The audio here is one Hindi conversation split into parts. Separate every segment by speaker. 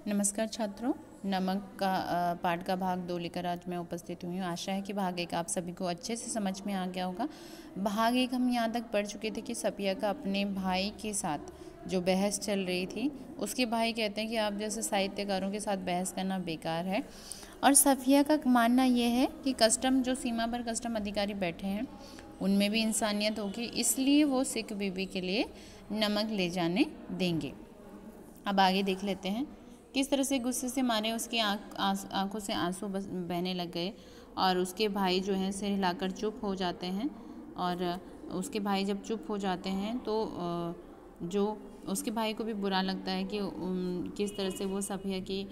Speaker 1: नमस्कार छात्रों, नमक का पाठ का भाग 2 लेकर आज मैं उपस्थित हुई हूँ। आशा है कि भाग 1 आप सभी को अच्छे से समझ में आ गया होगा। भाग 1 हम यहाँ तक पढ़ चुके थे कि सफिया का अपने भाई के साथ जो बहस चल रही थी, उसके भाई कहते हैं कि आप जैसे साहित्यकारों के साथ बहस करना बेकार है। और सफिया का मानना यह है कि कस्टम जो सीमा पर कस्टम अधिकारी बैठे हैं उनमें भी इंसानियत होगी, इसलिए वो सिख बीबी के लिए नमक ले जाने देंगे। अब आगे देख लेते हैं किस तरह से गुस्से से मारे उसकी आंखों से आंसू बहने लग गए और उसके भाई जो हैं सिर हिलाकर चुप हो जाते हैं। और उसके भाई जब चुप हो जाते हैं तो जो उसके भाई को भी बुरा लगता है कि किस तरह से वो सफिया की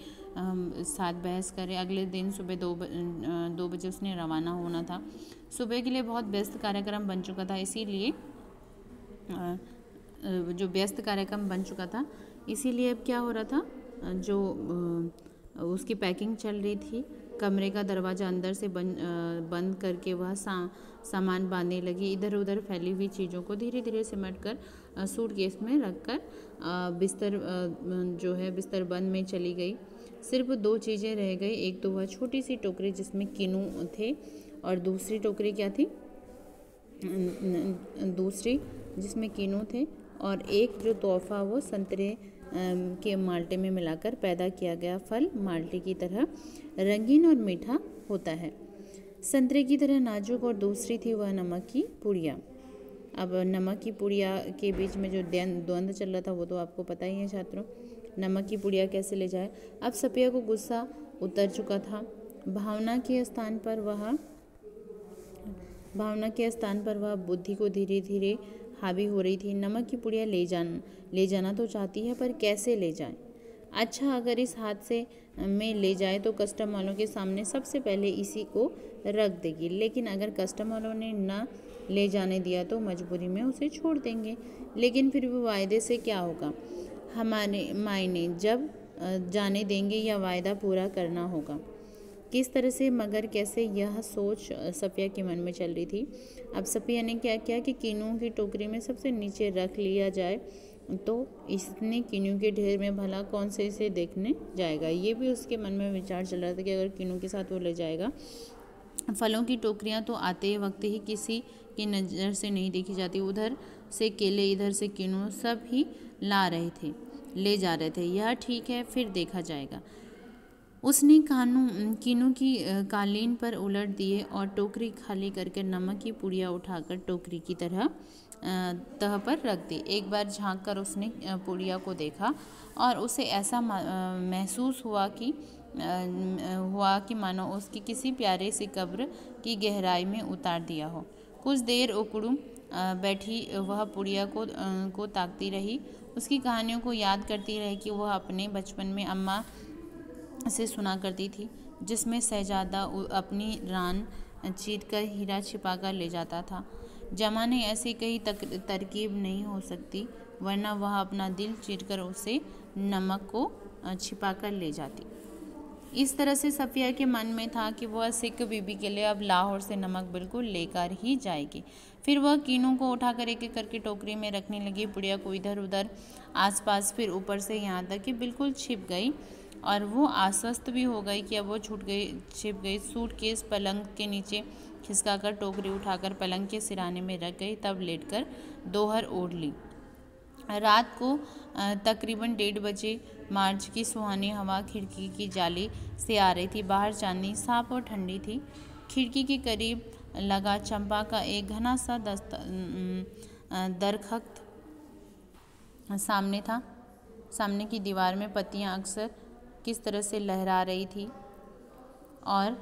Speaker 1: साथ बहस करे। अगले दिन सुबह 2 बजे उसने रवाना होना था। सुबह के लिए बहुत व्यस्त कार्यक्रम बन चुका था, इसीलिए जो व्यस्त कार्यक्रम बन चुका था इसीलिए अब क्या हो रहा था, जो उसकी पैकिंग चल रही थी। कमरे का दरवाज़ा अंदर से बंद करके वह सामान बांधने लगी। इधर उधर फैली हुई चीज़ों को धीरे धीरे सिमट कर सूटकेस में रखकर बिस्तर जो है बिस्तर बंद में चली गई। सिर्फ 2 चीज़ें रह गई, एक तो वह छोटी सी टोकरी जिसमें किनू थे और दूसरी टोकरी क्या थी, दूसरी जिसमें किनू थे और एक जो तोहफा वो संतरे के माल्टे में मिलाकर पैदा किया गया फल माल्टे की तरह रंगीन और मीठा होता है, संतरे की तरह नाजुक, और दूसरी थी वह नमक की पुड़िया। अब नमक की पुड़िया के बीच में जो द्वंद्व चल रहा था वो तो आपको पता ही है छात्रों। नमक की पुड़िया कैसे ले जाए। अब सफिया को गुस्सा उतर चुका था। भावना के स्थान पर वह बुद्धि को धीरे धीरे हावी हो रही थी। नमक की पुड़िया ले जाना तो चाहती है, पर कैसे ले जाए। अच्छा, अगर इस हादसे में ले जाए तो कस्टम वालों के सामने सबसे पहले इसी को रख देगी, लेकिन अगर कस्टम वालों ने न ले जाने दिया तो मजबूरी में उसे छोड़ देंगे। लेकिन फिर भी वायदे से क्या होगा, हमारे मायने जब जाने देंगे या वायदा पूरा करना होगा। किस तरह से मगर कैसे, यह सोच सफिया के मन में चल रही थी। अब सफिया ने क्या किया कि कीनों की टोकरी में सबसे नीचे रख लिया जाए, तो इसने कीनों के ढेर में भला कौन से इसे देखने जाएगा। ये भी उसके मन में विचार चल रहा था कि अगर कीनों के साथ वो ले जाएगा। फलों की टोकरियां तो आते वक्त ही किसी की नज़र से नहीं देखी जाती। उधर से केले, इधर से कीनों, सब ही ले जा रहे थे। यह ठीक है, फिर देखा जाएगा। उसने कीनों की कालीन पर उलट दिए और टोकरी खाली करके नमक की पुड़िया उठाकर टोकरी की तरह तह पर रख दी। एक बार झांक कर उसने पुड़िया को देखा और उसे ऐसा महसूस हुआ कि मानो उसकी किसी प्यारे सी कब्र की गहराई में उतार दिया हो। कुछ देर उकड़ू बैठी वह पुड़िया को ताकती रही, उसकी कहानियों को याद करती रही कि वह अपने बचपन में अम्मा से सुना करती थी, जिसमें शहजादा अपनी रान चीर कर हीरा छिपा कर ले जाता था। जमाने ऐसी कई तरकीब नहीं हो सकती, वरना वह अपना दिल चीर कर उसे नमक को छिपा कर ले जाती। इस तरह से सफिया के मन में था कि वह सिख बीबी के लिए अब लाहौर से नमक बिल्कुल लेकर ही जाएगी। फिर वह कीनों को उठाकर एक एक करके टोकरी में रखने लगी, पुड़िया को इधर उधर आसपास, फिर ऊपर से यहाँ तक कि बिल्कुल छिप गई। और वो आश्वस्त भी हो गई कि अब वो छिप गई। सूटकेस पलंग के नीचे खिसकाकर टोकरी उठाकर पलंग के सिराने में रख गई, तब लेटकर दोहर ओढ़ ली। रात को तकरीबन 1:30 बजे मार्च की सुहानी हवा खिड़की की जाली से आ रही थी। बाहर चांदनी साफ और ठंडी थी। खिड़की के करीब लगा चंपा का एक घना सा दरख्त सामने था। सामने की दीवार में पत्तियां अक्सर किस तरह से लहरा रही थी और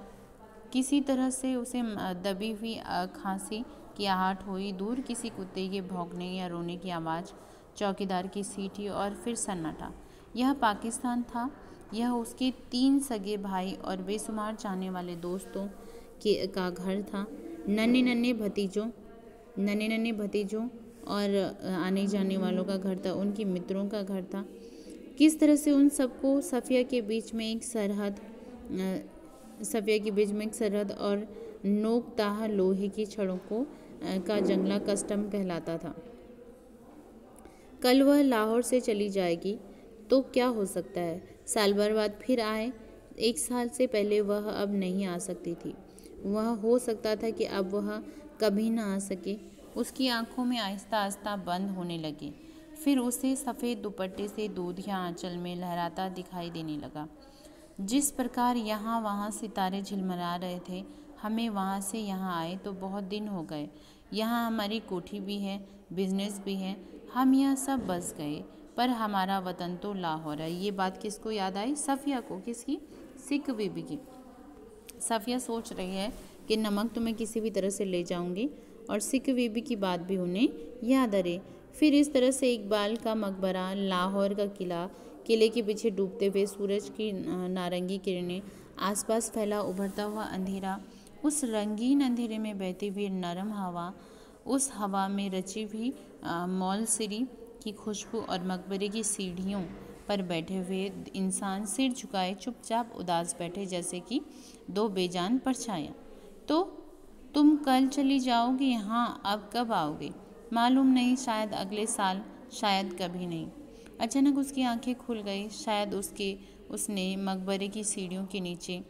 Speaker 1: किसी तरह से उसे दबी हुई खांसी की आहट हुई। दूर किसी कुत्ते के भौंकने या रोने की आवाज़, चौकीदार की सीटी और फिर सन्नाटा। यह पाकिस्तान था। यह उसके 3 सगे भाई और बेशुमार चाहने वाले दोस्तों का घर था। नन्हे नन्हे भतीजों और आने जाने वालों का घर था, उनके मित्रों का घर था। किस तरह से उन सबको सफिया के बीच में एक सरहद और नोकताह लोहे की छड़ों का जंगला कस्टम कहलाता था। कल वह लाहौर से चली जाएगी। तो क्या हो सकता है, साल भर बाद फिर आए। 1 साल से पहले वह अब नहीं आ सकती थी। वह हो सकता था कि अब वह कभी ना आ सके। उसकी आंखों में आहिस्ता आहिस्ता बंद होने लगे। फिर उसे सफ़ेद दुपट्टे से दूधिया आंचल में लहराता दिखाई देने लगा। जिस प्रकार यहाँ वहाँ सितारे झिलमिला रहे थे। हमें वहाँ से यहाँ आए तो बहुत दिन हो गए। यहाँ हमारी कोठी भी है, बिजनेस भी है। हम यहाँ सब बस गए, पर हमारा वतन तो लाहौर है। ये बात किसको याद आई? सफ़िया को। किसकी? सिख बीबी की। सफ़िया सोच रही है कि नमक तो मैं किसी भी तरह से ले जाऊंगी, और सिख बीबी की बात भी उन्हें याद आ रही। फिर इस तरह से इकबाल का मकबरा, लाहौर का किला, किले के पीछे डूबते हुए सूरज की नारंगी किरणें, आसपास फैला उभरता हुआ अंधेरा, उस रंगीन अंधेरे में बहती हुई नरम हवा, उस हवा में रची हुई मौलसिरी की खुशबू, और मकबरे की सीढ़ियों पर बैठे हुए इंसान सिर झुकाए चुपचाप उदास बैठे जैसे कि दो बेजान परछाइयाँ। तो तुम कल चली जाओगी? हाँ। अब कब आओगे? मालूम नहीं, शायद अगले साल, शायद कभी नहीं। अचानक उसकी आंखें खुल गई। शायद उसने मकबरे की सीढ़ियों के नीचे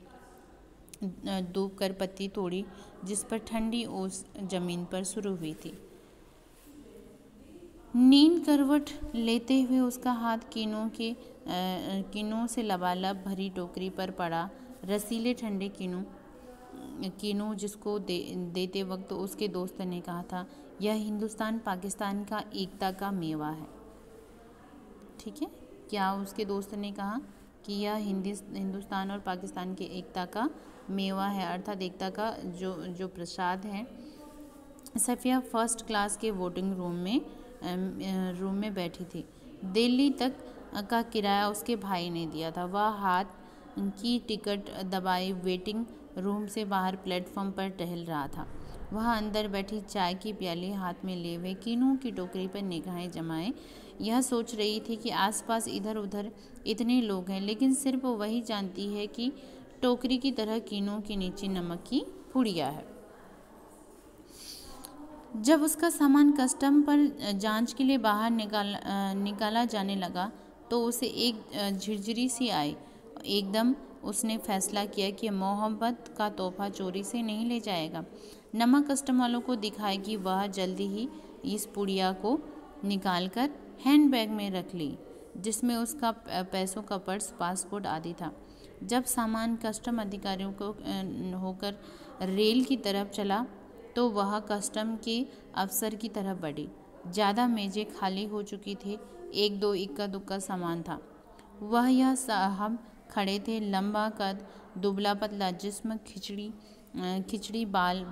Speaker 1: डूब कर पत्ती तोड़ी, जिस पर ठंडी ओस जमीन पर शुरू हुई थी। नींद करवट लेते हुए उसका हाथ कीनों से लबालब भरी टोकरी पर पड़ा। रसीले ठंडे कीनों जिसको देते वक्त उसके दोस्त ने कहा था, यह हिंदुस्तान पाकिस्तान का एकता का मेवा है। ठीक है, क्या उसके दोस्त ने कहा कि यह हिंदुस्तान और पाकिस्तान के एकता का मेवा है, अर्थात एकता का जो प्रसाद है। सफ़िया फर्स्ट क्लास के वोटिंग रूम में बैठी थी। दिल्ली तक का किराया उसके भाई ने दिया था। वह हाथ की टिकट दबाए वेटिंग रूम से बाहर प्लेटफॉर्म पर टहल रहा था। वह अंदर बैठी चाय की प्याली हाथ में लिए हुए कीनों की टोकरी पर निगाहें जमाए यह सोच रही थी कि आसपास इधर उधर इतने लोग हैं, लेकिन सिर्फ वही जानती है कि टोकरी की तरह कीनों के नीचे नमक की पुड़िया है। जब उसका सामान कस्टम पर जांच के लिए बाहर निकाला जाने लगा तो उसे एक झिरझिरी सी आई। एकदम उसने फैसला किया कि मोहब्बत का तोहफा चोरी से नहीं ले जाएगा। नमक कस्टम वालों को दिखाएगी। वह जल्दी ही इस पुड़िया को निकालकर हैंडबैग में रख ली, जिसमें उसका पैसों का पर्स, पासपोर्ट आदि था। जब सामान कस्टम अधिकारियों को होकर रेल की तरफ चला तो वह कस्टम के अफसर की तरफ बढ़ी। ज़्यादा मेजें खाली हो चुकी थी, एक दो इक्का दुक्का सामान था। वह यह साहब खड़े थे, लंबा कद, दुबला पतला जिस्म, खिचड़ी बाल,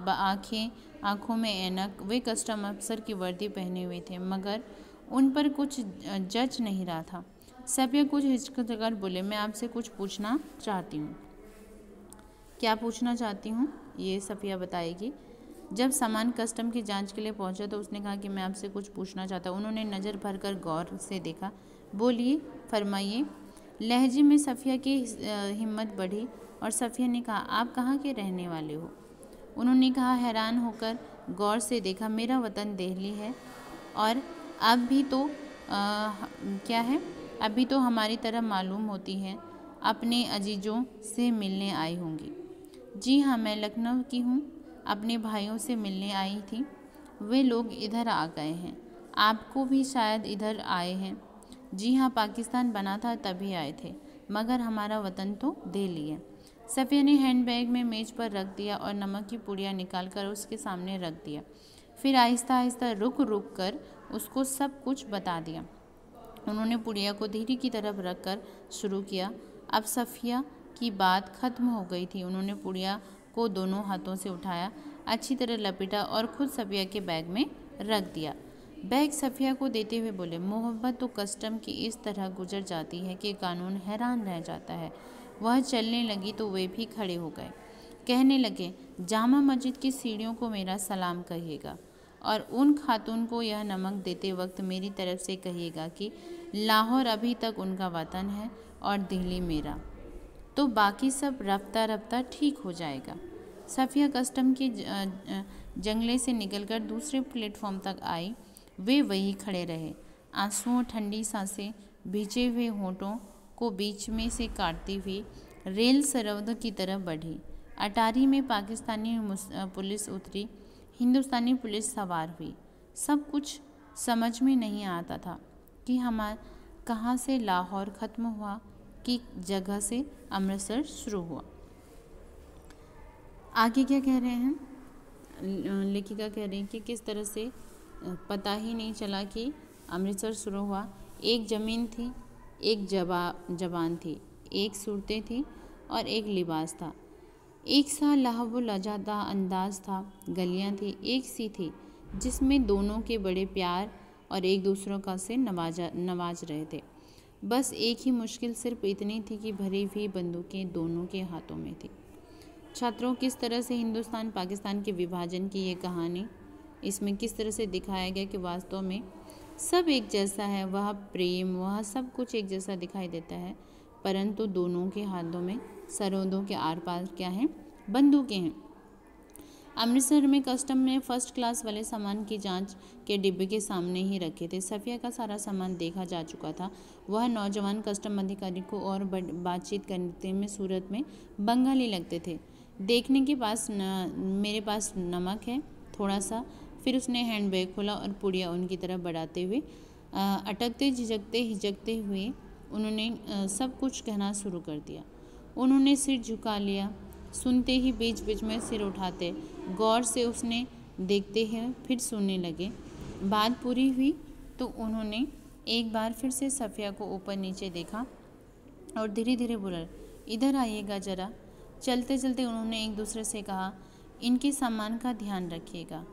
Speaker 1: आँखों में ऐनक। वे कस्टम अफसर की वर्दी पहने हुए थे, मगर उन पर कुछ जच नहीं रहा था। सफ़िया कुछ हिचकिचाकर बोले, मैं आपसे कुछ पूछना चाहती हूँ। क्या पूछना चाहती हूँ, ये सफ़िया बताएगी। जब सामान कस्टम की जांच के लिए पहुंचा तो उसने कहा कि मैं आपसे कुछ पूछना चाहता हूँ। उन्होंने नज़र भरकर गौर से देखा। बोलिए, फरमाइए। लहजे में सफ़िया की हिम्मत बढ़ी और सफ़िया ने कहा, आप कहाँ के रहने वाले हो? उन्होंने कहा, हैरान होकर गौर से देखा, मेरा वतन दिल्ली है, और अब भी तो क्या है, अभी तो हमारी तरह मालूम होती है, अपने अजीजों से मिलने आई होंगी। जी हाँ, मैं लखनऊ की हूँ, अपने भाइयों से मिलने आई थी। वे लोग इधर आ गए हैं। आपको भी शायद इधर आए हैं। जी हाँ, पाकिस्तान बना था तभी आए थे, मगर हमारा वतन तो दिल्ली है। सफ़िया ने हैंडबैग में मेज पर रख दिया और नमक की पुड़िया निकालकर उसके सामने रख दिया। फिर आहिस्ता आहिस्ता रुक कर उसको सब कुछ बता दिया। उन्होंने पुड़िया को धीरे की तरफ रख कर शुरू किया। अब सफ़िया की बात खत्म हो गई थी। उन्होंने पुड़िया को दोनों हाथों से उठाया, अच्छी तरह लपेटा और खुद सफ़िया के बैग में रख दिया। बैग सफ़िया को देते हुए बोले, मोहब्बत तो कस्टम की इस तरह गुजर जाती है कि कानून हैरान रह जाता है। वह चलने लगी तो वे भी खड़े हो गए। कहने लगे, जामा मस्जिद की सीढ़ियों को मेरा सलाम कहिएगा, और उन खातून को यह नमक देते वक्त मेरी तरफ से कहिएगा कि लाहौर अभी तक उनका वतन है और दिल्ली मेरा। तो बाकी सब रफ्ता रफ्ता ठीक हो जाएगा। सफ़िया कस्टम के जंगले से निकलकर दूसरे प्लेटफॉर्म तक आई। वे वहीं खड़े रहे। आंसुओं ठंडी सांसें भीजे हुए होठों को बीच में से काटती हुई रेल सरहद की तरफ बढ़ी। अटारी में पाकिस्तानी पुलिस उतरी, हिंदुस्तानी पुलिस सवार हुई। सब कुछ समझ में नहीं आता था कि हमारा कहाँ से लाहौर ख़त्म हुआ, कि जगह से अमृतसर शुरू हुआ। आगे क्या कह रहे हैं, लेखिका कह रही हैं कि किस तरह से पता ही नहीं चला कि अमृतसर शुरू हुआ। एक ज़मीन थी, एक जबान थी, एक सूरतें थी और एक लिबास था। एक सा लहबुलजादा अंदाज था। गलियां थी, एक सी थी जिसमें दोनों के बड़े प्यार और एक दूसरों का से नवाज रहे थे। बस एक ही मुश्किल सिर्फ इतनी थी कि भरी हुई बंदूकें दोनों के हाथों में थी। छात्रों, किस तरह से हिंदुस्तान पाकिस्तान के विभाजन की ये कहानी, इसमें किस तरह से दिखाया गया कि वास्तव में सब एक जैसा है। वह प्रेम, वह सब कुछ एक जैसा दिखाई देता है, परंतु दोनों के हाथों में सरहदों के आर पार क्या है, बंदूकें हैं। अमृतसर में कस्टम में फर्स्ट क्लास वाले सामान की जांच के डिब्बे के सामने ही रखे थे। सफ़िया का सारा सामान देखा जा चुका था। वह नौजवान कस्टम अधिकारी को और बातचीत करने में सूरत में बंगाली लगते थे। देखने के पास मेरे पास नमक है थोड़ा सा। फिर उसने हैंडबैग खोला और पुड़िया उनकी तरफ बढ़ाते हुए अटकते झिझकते हिचकते हुए उन्होंने सब कुछ कहना शुरू कर दिया। उन्होंने सिर झुका लिया। सुनते ही बीच बीच में सिर उठाते, गौर से उसने देखते हैं, फिर सुनने लगे। बात पूरी हुई तो उन्होंने एक बार फिर से सफ़िया को ऊपर नीचे देखा और धीरे धीरे बोला, इधर आइएगा ज़रा। चलते चलते उन्होंने एक दूसरे से कहा, इनके सामान का ध्यान रखिएगा।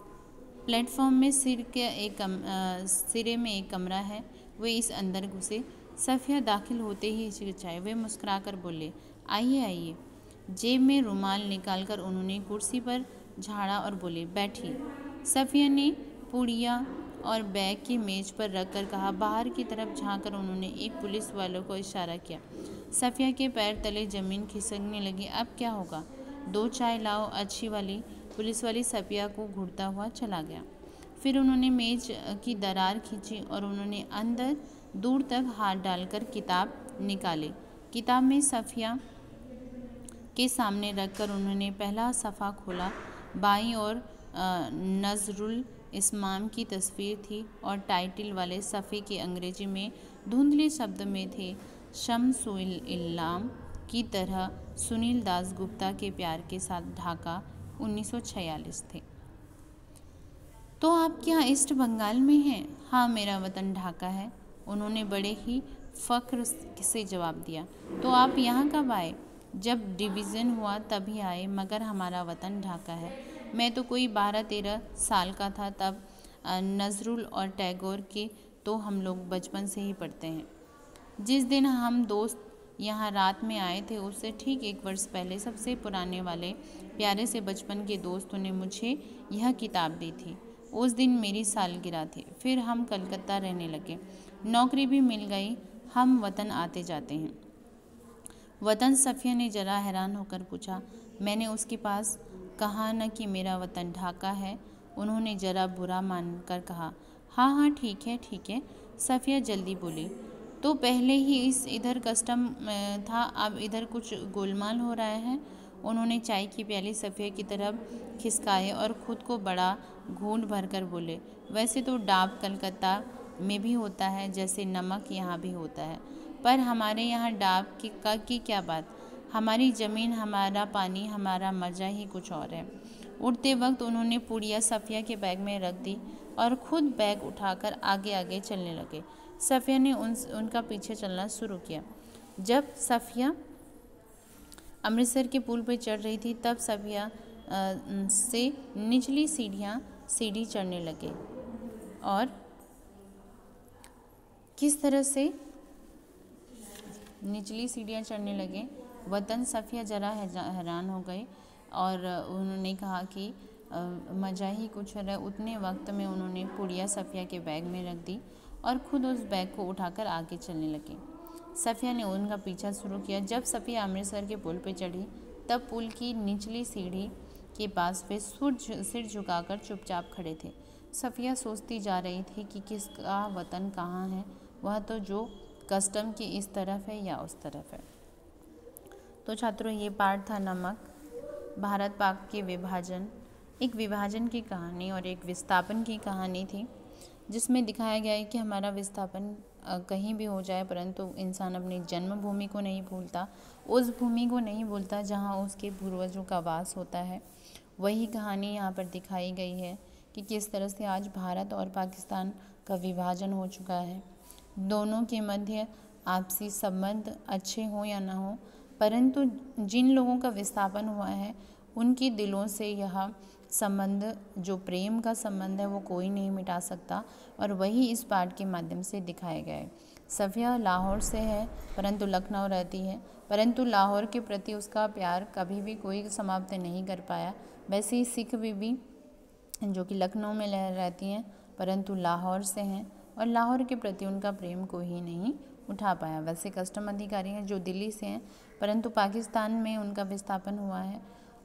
Speaker 1: प्लेटफॉर्म में सिरे में एक कमरा है, वे इस अंदर घुसे। सफ़िया दाखिल होते ही हिचकिचाए। वे मुस्कुराकर बोले, आइए आइए। जेब में रुमाल निकालकर उन्होंने कुर्सी पर झाड़ा और बोले, बैठिए। सफ़िया ने पुड़िया और बैग की मेज पर रखकर कहा। बाहर की तरफ झांककर उन्होंने एक पुलिस वालों को इशारा किया। सफ़िया के पैर तले ज़मीन खिसकने लगी। अब क्या होगा? 2 चाय लाओ, अच्छी वाली। पुलिस वाली सफ़िया को घूरता हुआ चला गया। फिर उन्होंने मेज की दरार खींची और उन्होंने अंदर दूर तक हाथ डालकर किताब निकाली। किताब में सफ़िया के सामने रखकर उन्होंने पहला सफ़ा खोला। बाईं ओर नज़रुल इस्लाम की तस्वीर थी और टाइटल वाले सफ़े के अंग्रेजी में धुंधले शब्द में थे, शम्सुल इल्लाम की तरह सुनील दास गुप्ता के प्यार के साथ, ढाका 1946 थे। तो आप क्या ईस्ट बंगाल में हैं? हाँ, मेरा वतन ढाका है, उन्होंने बड़े ही फ़ख्र से जवाब दिया। तो आप यहाँ कब आए? जब डिवीज़न हुआ तभी आए, मगर हमारा वतन ढाका है। मैं तो कोई 12-13 साल का था तब। नज़रुल और टैगोर के तो हम लोग बचपन से ही पढ़ते हैं। जिस दिन हम दोस्त यहाँ रात में आए थे उससे ठीक 1 वर्ष पहले सबसे पुराने वाले प्यारे से बचपन के दोस्तों ने मुझे यह किताब दी थी। उस दिन मेरी सालगिरह थी। फिर हम कलकत्ता रहने लगे, नौकरी भी मिल गई। हम वतन आते जाते हैं। वतन? सफ़िया ने जरा हैरान होकर पूछा। मैंने उसके पास कहा न कि मेरा वतन ढाका है। उन्होंने जरा बुरा मानकर कहा, हाँ हाँ ठीक है। सफ़िया जल्दी बोली, तो पहले ही इधर कस्टम था, अब इधर कुछ गोलमाल हो रहा है। उन्होंने चाय की प्याली सफ़िया की तरफ खिसकाए और ख़ुद को बड़ा घूंट भरकर बोले, वैसे तो डाब कलकत्ता में भी होता है, जैसे नमक यहाँ भी होता है, पर हमारे यहाँ डाब की क्या बात। हमारी ज़मीन, हमारा पानी, हमारा मज़ा ही कुछ और है। उठते वक्त उन्होंने पुड़िया सफ़िया के बैग में रख दी और ख़ुद बैग उठाकर आगे आगे चलने लगे। सफ़िया ने उनका पीछे चलना शुरू किया। जब सफ़िया अमृतसर के पुल पर चढ़ रही थी तब सफ़िया से निचली सीढ़ी चढ़ने लगे। और किस तरह से निचली सीढ़ियाँ चढ़ने लगे वतन? सफ़िया जरा हैरान हो गए और उन्होंने कहा कि मज़ा ही कुछ है। उतने वक्त में उन्होंने पुड़िया सफ़िया के बैग में रख दी और ख़ुद उस बैग को उठाकर आगे चलने लगे। सफ़िया ने उनका पीछा शुरू किया। जब सफ़िया अमृतसर के पुल पर चढ़ी तब पुल की निचली सीढ़ी के पास वे सिर झुकाकर चुपचाप खड़े थे। सफ़िया सोचती जा रही थी कि किसका वतन कहाँ है। वह तो जो कस्टम की इस तरफ है या उस तरफ है। तो छात्रों, ये पार्ट था नमक, भारत पाक के विभाजन, एक विभाजन की कहानी और एक विस्थापन की कहानी थी, जिसमें दिखाया गया है कि हमारा विस्थापन कहीं भी हो जाए, परंतु इंसान अपनी जन्मभूमि को नहीं भूलता, उस भूमि को नहीं भूलता जहाँ उसके पूर्वजों का वास होता है। वही कहानी यहाँ पर दिखाई गई है कि किस तरह से आज भारत और पाकिस्तान का विभाजन हो चुका है। दोनों के मध्य आपसी संबंध अच्छे हो या ना हो, परंतु जिन लोगों का विस्थापन हुआ है उनकी दिलों से यह संबंध, जो प्रेम का संबंध है, वो कोई नहीं मिटा सकता, और वही इस पाठ के माध्यम से दिखाया गया है। सफिया लाहौर से है परंतु लखनऊ रहती है, परंतु लाहौर के प्रति उसका प्यार कभी भी कोई समाप्त नहीं कर पाया। वैसे ही सिख बीबी जो कि लखनऊ में रहती हैं परंतु लाहौर से हैं, और लाहौर के प्रति उनका प्रेम कोई ही नहीं उठा पाया। वैसे कस्टम अधिकारी हैं जो दिल्ली से हैं, परंतु पाकिस्तान में उनका विस्थापन हुआ है,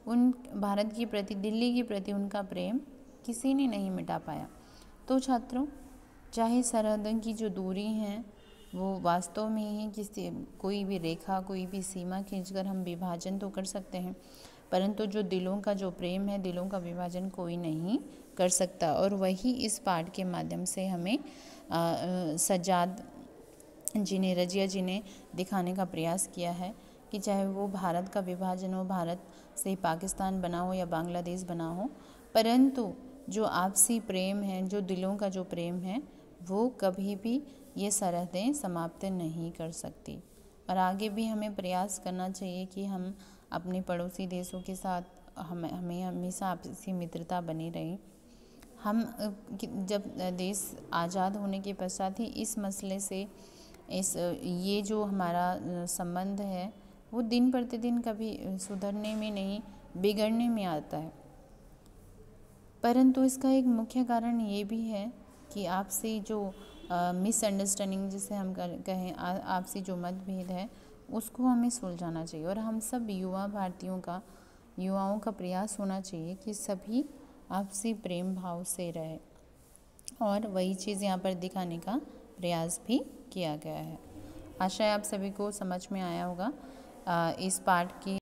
Speaker 1: उन भारत के प्रति, दिल्ली के प्रति उनका प्रेम किसी ने नहीं मिटा पाया। तो छात्रों, चाहे सरहदों की जो दूरी हैं वो वास्तव में ही किसी, कोई भी रेखा, कोई भी सीमा खींचकर हम विभाजन तो कर सकते हैं, परंतु जो दिलों का जो प्रेम है, दिलों का विभाजन कोई नहीं कर सकता। और वही इस पाठ के माध्यम से हमें सज्जाद जी ने, रजिया जी ने दिखाने का प्रयास किया है कि चाहे वो भारत का विभाजन हो, भारत से पाकिस्तान बना हो या बांग्लादेश बना हो, परंतु जो आपसी प्रेम है, जो दिलों का जो प्रेम है, वो कभी भी ये सरहदें समाप्त नहीं कर सकती। और आगे भी हमें प्रयास करना चाहिए कि हम अपने पड़ोसी देशों के साथ हमें हमेशा आपसी मित्रता बनी रहे। हम जब देश आज़ाद होने के पश्चात ही इस मसले से, ये जो हमारा संबंध है वो दिन प्रतिदिन कभी सुधरने में नहीं, बिगड़ने में आता है। परंतु इसका एक मुख्य कारण ये भी है कि आपसी जो मिसअंडरस्टैंडिंग जिसे हम कहें, आपसी जो मतभेद है, उसको हमें सुलझाना चाहिए। और हम सब युवाओं का प्रयास होना चाहिए कि सभी आपसी प्रेम भाव से रहे, और वही चीज़ यहाँ पर दिखाने का प्रयास भी किया गया है। आशा है आप सभी को समझ में आया होगा इस पाठ की